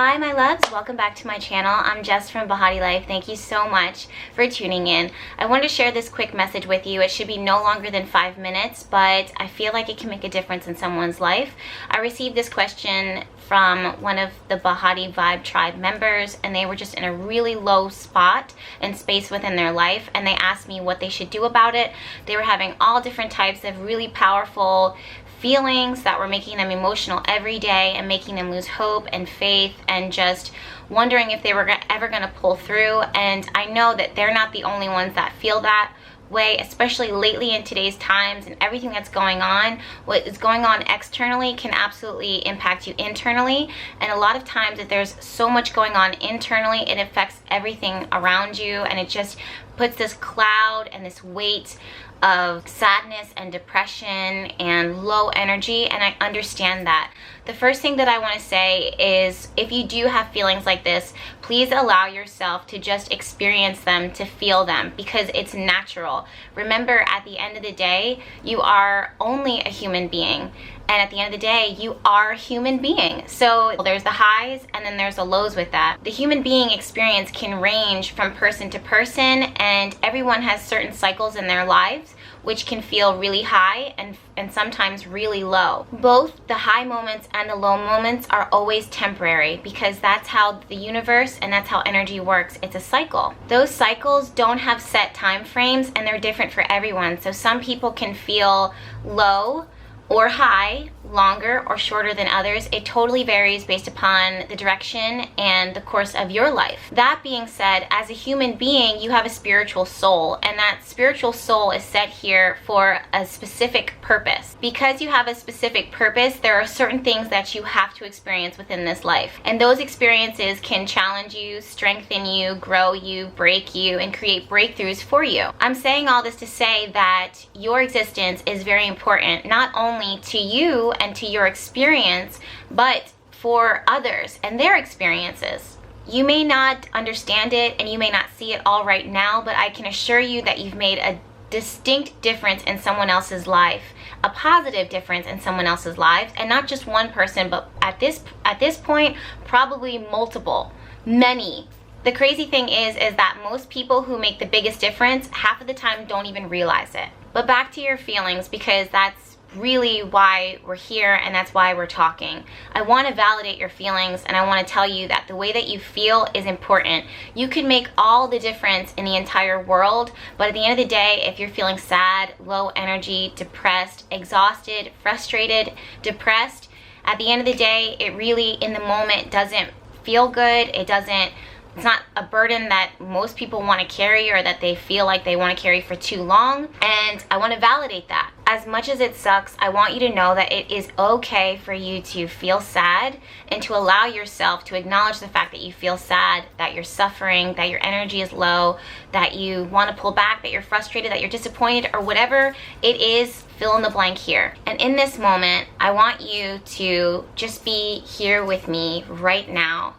Hi my loves, welcome back to my channel. I'm Jess from Behatilife. Thank you so much for tuning in. I wanted to share this quick message with you. It should be no longer than 5 minutes, but I feel like it can make a difference in someone's life. I received this question from one of the Bahati Vibe Tribe members, and they were just in a really low spot and space within their life, and they asked me what they should do about it. They were having all different types of really powerful feelings that were making them emotional every day and making them lose hope and faith and just wondering if they were ever going to pull through. And I know that they're not the only ones that feel that way, especially lately in today's times and everything that's going on. What is going on externally can absolutely impact you internally, and a lot of times if there's so much going on internally, it affects everything around you, and it just puts this cloud and this weight of sadness and depression and low energy, and I understand that. The first thing that I want to say is, if you do have feelings like this, please allow yourself to just experience them, to feel them, because it's natural. Remember, at the end of the day, you are only a human being. And at the end of the day, you are a human being. So there's the highs and then there's the lows with that. The human being experience can range from person to person, and everyone has certain cycles in their lives which can feel really high and sometimes really low. Both the high moments and the low moments are always temporary, because that's how the universe and that's how energy works. It's a cycle. Those cycles don't have set time frames, and they're different for everyone. So some people can feel low or high longer or shorter than others. It totally varies based upon the direction and the course of your life. That being said, as a human being, you have a spiritual soul, and that spiritual soul is set here for a specific purpose. Because you have a specific purpose, there are certain things that you have to experience within this life, and those experiences can challenge you, strengthen you, grow you, break you, and create breakthroughs for you. I'm saying all this to say that your existence is very important, not only to you and to your experience, but for others and their experiences. You may not understand it and you may not see it all right now, but I can assure you that you've made a distinct difference in someone else's life, a positive difference in someone else's life, and not just one person, but at this point, probably multiple, many. The crazy thing is that most people who make the biggest difference half of the time don't even realize it. But back to your feelings, because that's really why we're here and that's why we're talking. I want to validate your feelings, and I want to tell you that the way that you feel is important. You can make all the difference in the entire world, but at the end of the day, if you're feeling sad, low energy, depressed, exhausted, frustrated, depressed, at the end of the day, it really in the moment doesn't feel good. It's not a burden that most people want to carry, or that they feel like they want to carry for too long, and I want to validate that. As much as it sucks, I want you to know that it is okay for you to feel sad, and to allow yourself to acknowledge the fact that you feel sad, that you're suffering, that your energy is low, that you want to pull back, that you're frustrated, that you're disappointed, or whatever it is. Fill in the blank here. And in this moment, I want you to just be here with me right now.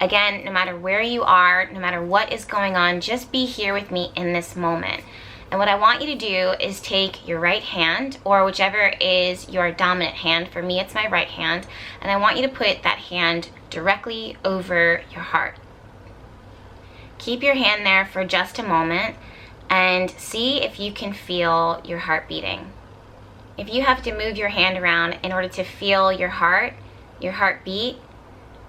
Again, no matter where you are, no matter what is going on, just be here with me in this moment. And what I want you to do is take your right hand, or whichever is your dominant hand. For me, it's my right hand. And I want you to put that hand directly over your heart. Keep your hand there for just a moment and see if you can feel your heart beating. If you have to move your hand around in order to feel your heart beat,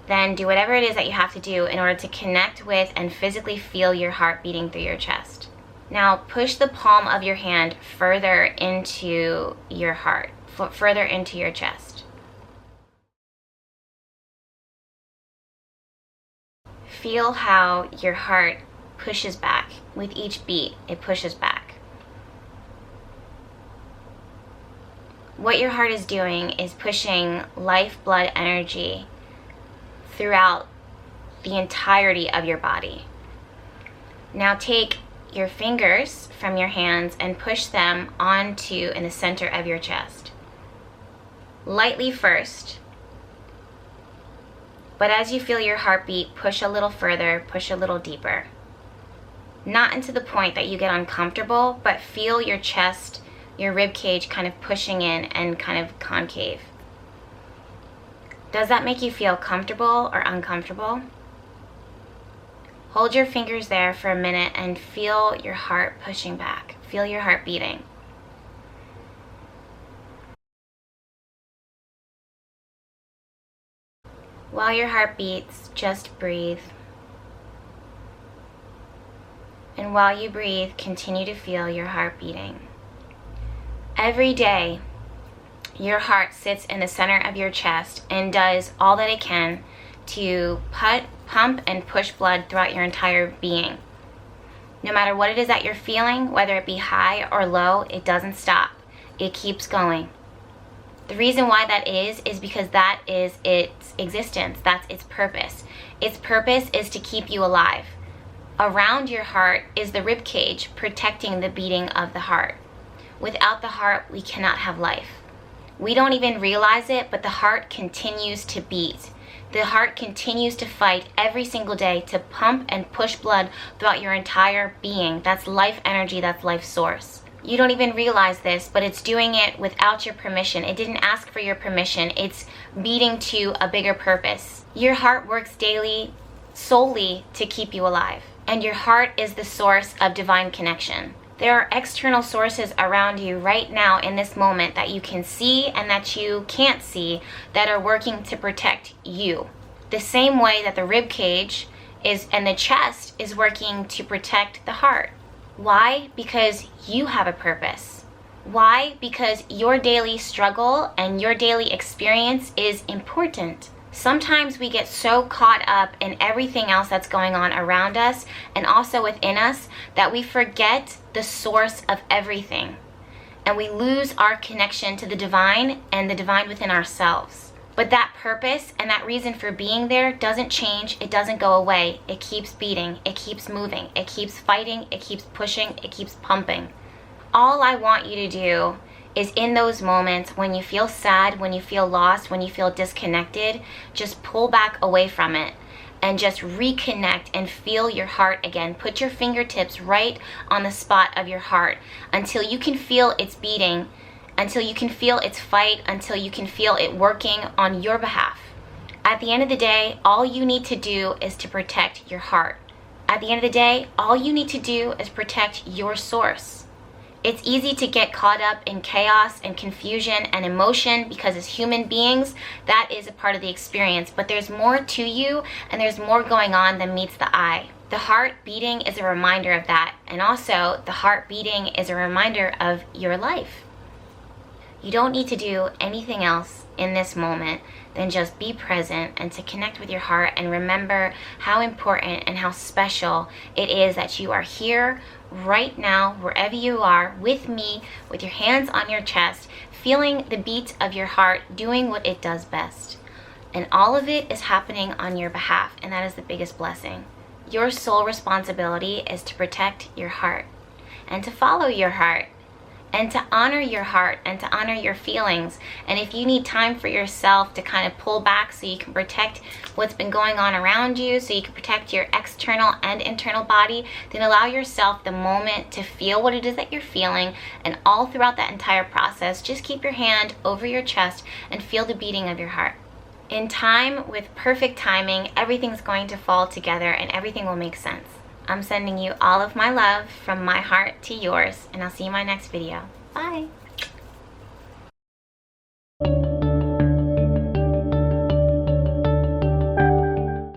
then do whatever it is that you have to do in order to connect with and physically feel your heart beating through your chest. Now push the palm of your hand further into your heart, further into your chest. Feel how your heart pushes back. With each beat, it pushes back. What your heart is doing is pushing lifeblood energy throughout the entirety of your body. Now take your fingers from your hands and push them onto in the center of your chest. Lightly first, but as you feel your heartbeat, push a little further, push a little deeper. Not into the point that you get uncomfortable, but feel your chest, your rib cage kind of pushing in and kind of concave. Does that make you feel comfortable or uncomfortable? Hold your fingers there for a minute and feel your heart pushing back. Feel your heart beating. While your heart beats, just breathe. And while you breathe, continue to feel your heart beating. Every day, your heart sits in the center of your chest and does all that it can to pump and push blood throughout your entire being. No matter what it is that you're feeling, whether it be high or low, it doesn't stop. It keeps going. The reason why that is because that is its existence. That's its purpose. Its purpose is to keep you alive. Around your heart is the rib cage protecting the beating of the heart. Without the heart, we cannot have life. We don't even realize it, but the heart continues to beat. The heart continues to fight every single day to pump and push blood throughout your entire being. That's life energy, that's life source. You don't even realize this, but it's doing it without your permission. It didn't ask for your permission. It's beating to a bigger purpose. Your heart works daily solely to keep you alive. And your heart is the source of divine connection. There are external sources around you right now in this moment that you can see and that you can't see that are working to protect you. The same way that the rib cage is and the chest is working to protect the heart. Why? Because you have a purpose. Why? Because your daily struggle and your daily experience is important. Sometimes we get so caught up in everything else that's going on around us and also within us that we forget the source of everything. And we lose our connection to the divine and the divine within ourselves. But that purpose and that reason for being there doesn't change. It doesn't go away. It keeps beating. It keeps moving. It keeps fighting. It keeps pushing. It keeps pumping. All I want you to do is in those moments when you feel sad, when you feel lost, when you feel disconnected, just pull back away from it and just reconnect and feel your heart again. Put your fingertips right on the spot of your heart until you can feel its beating, until you can feel its fight, until you can feel it working on your behalf. At the end of the day, all you need to do is to protect your heart. At the end of the day, all you need to do is protect your source. It's easy to get caught up in chaos and confusion and emotion because as human beings, that is a part of the experience. But there's more to you and there's more going on than meets the eye. The heart beating is a reminder of that. And also, the heart beating is a reminder of your life. You don't need to do anything else in this moment than just be present and to connect with your heart and remember how important and how special it is that you are here right now, wherever you are, with me, with your hands on your chest, feeling the beat of your heart, doing what it does best. And all of it is happening on your behalf, and that is the biggest blessing. Your sole responsibility is to protect your heart and to follow your heart and to honor your heart and to honor your feelings. And if you need time for yourself to kind of pull back so you can protect what's been going on around you, so you can protect your external and internal body, then allow yourself the moment to feel what it is that you're feeling. And all throughout that entire process, just keep your hand over your chest and feel the beating of your heart. In time, with perfect timing, everything's going to fall together and everything will make sense. I'm sending you all of my love from my heart to yours, and I'll see you in my next video. Bye!